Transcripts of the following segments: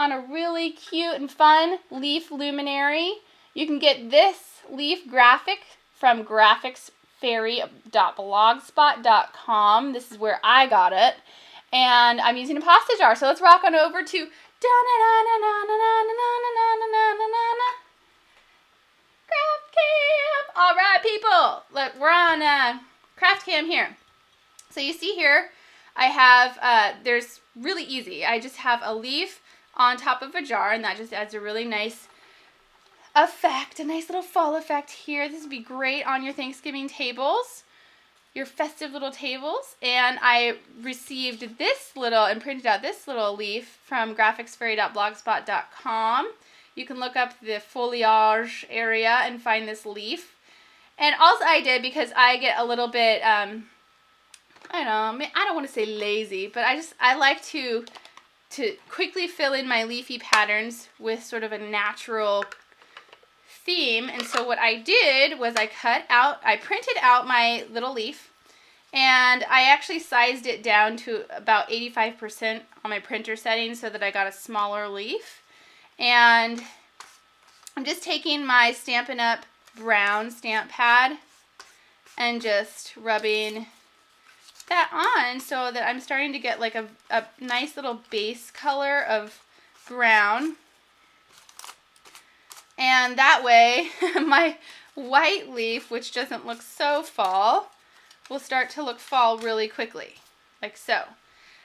on a really cute and fun leaf luminary. You can get this leaf graphic from graphicsfairy.blogspot.com. This is where I got it. And I'm using a pasta jar. So let's rock on over to Craft Camp. All right, people. Look, we're on Craft Camp here. So you see here, I have, there's really easy. I just have a leaf on top of a jar, and that just adds a really nice effect, a nice little fall effect here. This would be great on your Thanksgiving tables, your festive little tables. And I received this little and printed out this little leaf from graphicsfairy.blogspot.com. You can look up the foliage area and find this leaf. And also I did, because I get a little bit, I don't want to say lazy, but I like to quickly fill in my leafy patterns with sort of a natural theme. And so what I did was I printed out my little leaf, and I actually sized it down to about 85% on my printer settings so that I got a smaller leaf. And I'm just taking my Stampin' Up! Brown stamp pad and just rubbing that on so that I'm starting to get like a nice little base color of brown. And that way my white leaf, which doesn't look so fall, will start to look fall really quickly, like so.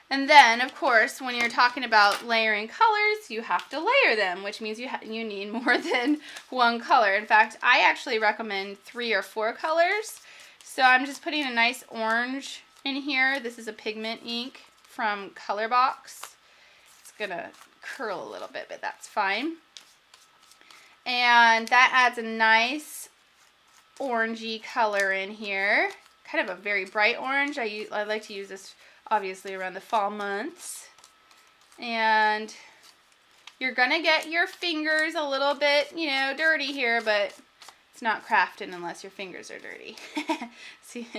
And then, of course, when you're talking about layering colors, you have to layer them, which means you need more than one color. In fact, I actually recommend 3 or 4 colors. So I'm just putting a nice orange in here. This is a pigment ink from Colorbox. It's gonna curl a little bit, but that's fine. And that adds a nice orangey color in here. Kind of a very bright orange. I like to use this obviously around the fall months. And you're gonna get your fingers a little bit, dirty here, but it's not crafting unless your fingers are dirty. See,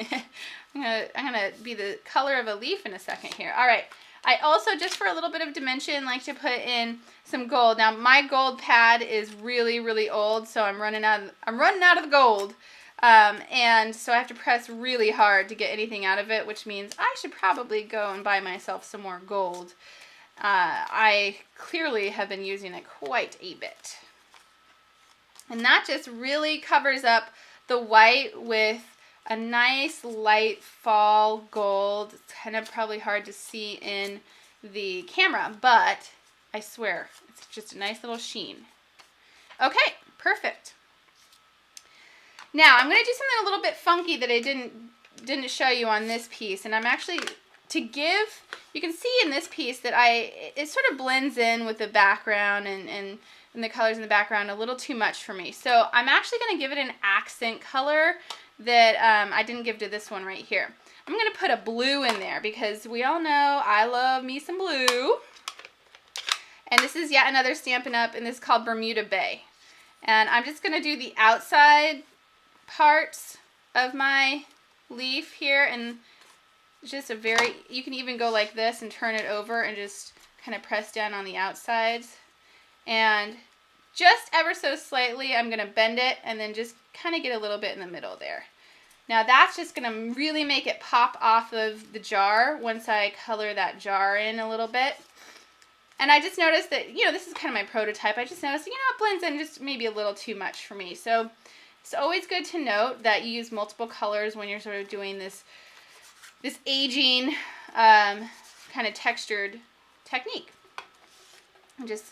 I'm gonna be the color of a leaf in a second here. All right. I also, just for a little bit of dimension, like to put in some gold. Now my gold pad is really, really old, so I'm running out of the gold. And so I have to press really hard to get anything out of it, which means I should probably go and buy myself some more gold. I clearly have been using it quite a bit. And that just really covers up the white with a nice light fall gold. It's kind of probably hard to see in the camera, but I swear it's just a nice little sheen. Okay, perfect. Now I'm going to do something a little bit funky that I didn't show you on this piece, and I'm actually, you can see in this piece that it sort of blends in with the background and the colors in the background a little too much for me. So I'm actually going to give it an accent color that I didn't give to this one right here. I'm going to put a blue in there because we all know I love me some blue. And this is yet another Stampin' Up, and this is called Bermuda Bay. And I'm just going to do the outside parts of my leaf here, and just you can even go like this and turn it over and just kind of press down on the outsides. And just ever so slightly, I'm going to bend it and then just kind of get a little bit in the middle there. Now that's just going to really make it pop off of the jar once I color that jar in a little bit. And I just noticed that, this is kind of my prototype. I just noticed, it blends in just maybe a little too much for me. So it's always good to note that you use multiple colors when you're sort of doing this aging kind of textured technique. And just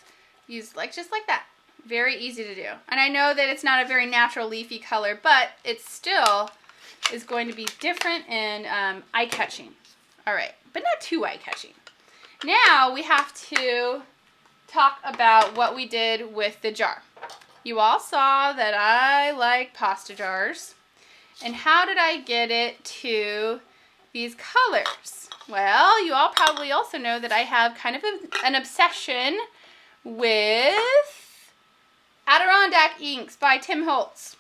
use just like that. Very easy to do. And I know that it's not a very natural leafy color, but it still is going to be different and eye-catching. All right, but not too eye-catching. Now we have to talk about what we did with the jar. You all saw that I like pasta jars. And how did I get it to these colors? Well, you all probably also know that I have kind of an obsession with Adirondack Inks by Tim Holtz.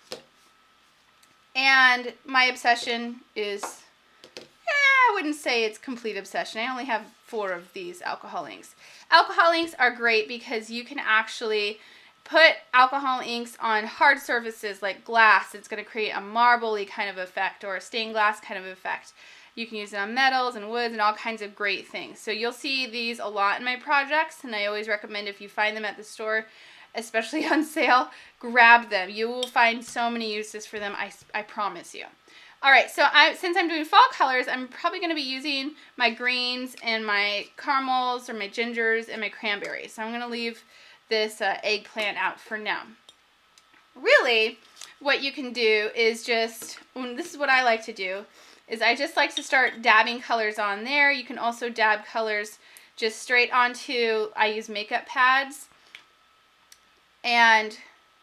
And my obsession is, I wouldn't say it's complete obsession. I only have 4 of these alcohol inks. Alcohol inks are great because you can actually put alcohol inks on hard surfaces like glass. It's going to create a marbly kind of effect or a stained glass kind of effect. You can use it on metals and woods and all kinds of great things. So you'll see these a lot in my projects, and I always recommend if you find them at the store, especially on sale, grab them. You will find so many uses for them, I promise you. All right, so since I'm doing fall colors, I'm probably going to be using my greens and my caramels or my gingers and my cranberries. So I'm going to leave this eggplant out for now. Really, what you can do is just, this is what I like to do, is I just like to start dabbing colors on there. You can also dab colors just straight onto, I use makeup pads, and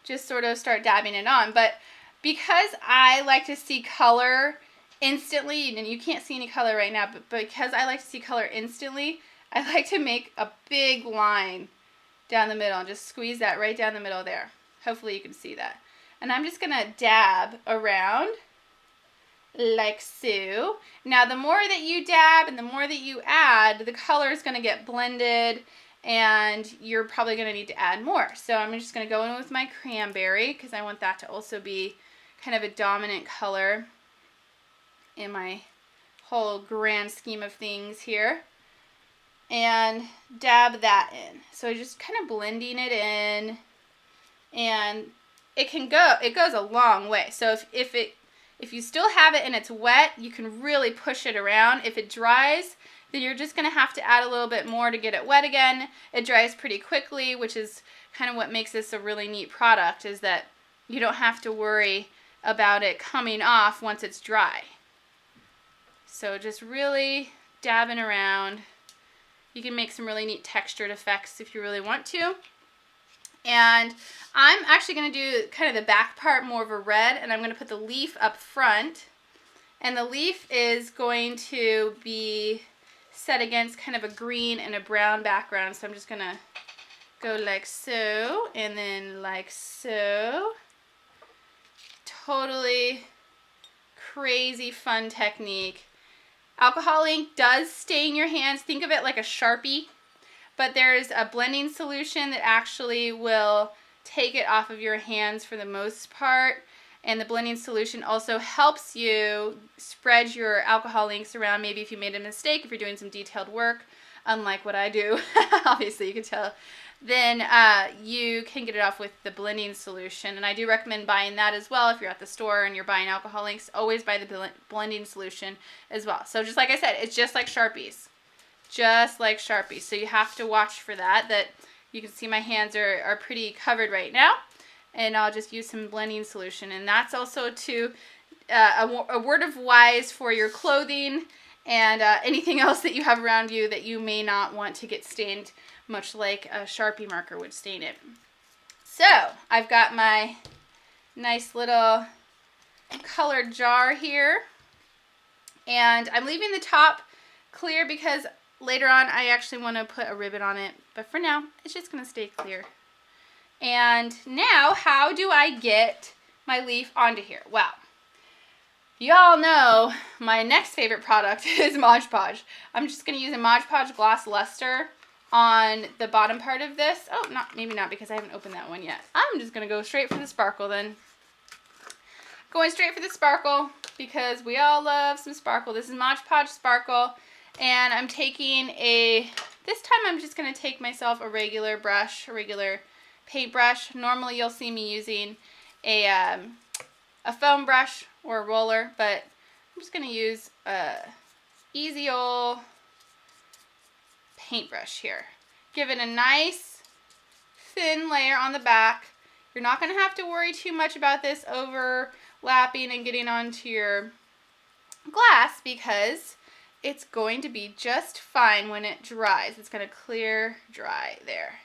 just sort of start dabbing it on. But because I like to see color instantly, and you can't see any color right now, but because I like to see color instantly, I like to make a big line down the middle and just squeeze that right down the middle there. Hopefully you can see that. And I'm just going to dab around like so. Now the more that you dab and the more that you add, the color is going to get blended and you're probably going to need to add more. So I'm just going to go in with my cranberry because I want that to also be kind of a dominant color in my whole grand scheme of things here. And dab that in. So just kind of blending it in, and it goes a long way. So if you still have it and it's wet, you can really push it around. If it dries, then you're just going to have to add a little bit more to get it wet again. It dries pretty quickly, which is kind of what makes this a really neat product, is that you don't have to worry about it coming off once it's dry. So just really dabbing around. You can make some really neat textured effects if you really want to. And I'm actually going to do kind of the back part more of a red, and I'm going to put the leaf up front. And the leaf is going to be set against kind of a green and a brown background. So I'm just going to go like so, and then like so. Totally crazy fun technique. Alcohol ink does stain your hands. Think of it like a Sharpie, but there's a blending solution that actually will take it off of your hands for the most part. And the blending solution also helps you spread your alcohol inks around. Maybe if you made a mistake, if you're doing some detailed work, unlike what I do, obviously you can tell, then you can get it off with the blending solution. And I do recommend buying that as well. If you're at the store and you're buying alcohol inks, always buy the blending solution as well. So just like I said, it's just like Sharpies. Just like Sharpies. So you have to watch for that you can see my hands are pretty covered right now. And I'll just use some blending solution. And that's also a word of wise for your clothing and anything else that you have around you that you may not want to get stained, much like a Sharpie marker would stain it. So I've got my nice little colored jar here, and I'm leaving the top clear because later on I actually want to put a ribbon on it, but for now it's just going to stay clear. And now, how do I get my leaf onto here? Well, y'all know my next favorite product is Mod Podge. I'm just going to use a Mod Podge Gloss Luster on the bottom part of this. Oh, maybe not, because I haven't opened that one yet. I'm just going to go straight for the sparkle then. Going straight for the sparkle because we all love some sparkle. This is Mod Podge Sparkle, and I'm taking this time I'm just going to take myself a regular brush, a regular paintbrush. Normally you'll see me using a foam brush or a roller, but I'm just going to use a easy old paintbrush here. Give it a nice thin layer on the back. You're not going to have to worry too much about this overlapping and getting onto your glass because it's going to be just fine when it dries. It's going to clear dry there.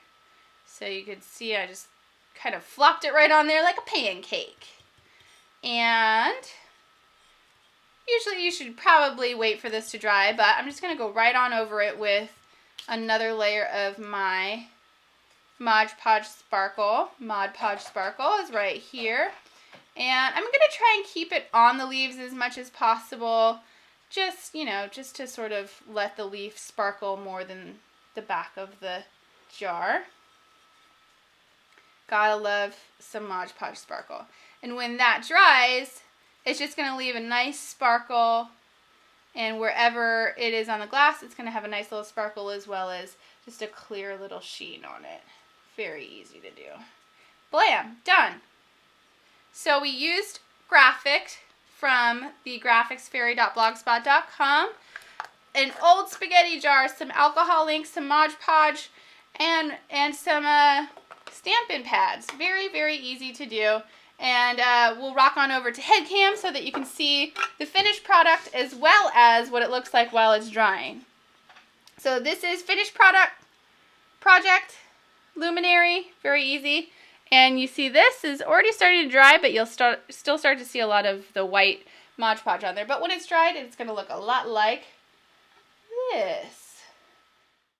So you can see I just kind of flopped it right on there like a pancake. And usually you should probably wait for this to dry, but I'm just going to go right on over it with another layer of my Mod Podge Sparkle. Mod Podge Sparkle is right here. And I'm going to try and keep it on the leaves as much as possible, just, you know, just to sort of let the leaf sparkle more than the back of the jar. Gotta love some Mod Podge sparkle. And when that dries, it's just going to leave a nice sparkle, and wherever it is on the glass, it's going to have a nice little sparkle as well as just a clear little sheen on it. Very easy to do. Blam! Done! So we used graphic from the graphicsfairy.blogspot.com, an old spaghetti jar, some alcohol inks, some Mod Podge, and some Stampin' pads. Very, very easy to do. And we'll rock on over to HeadCam so that you can see the finished product as well as what it looks like while it's drying. So this is finished project, Luminary, very easy. And you see this is already starting to dry, but you'll still start to see a lot of the white Mod Podge on there. But when it's dried, it's going to look a lot like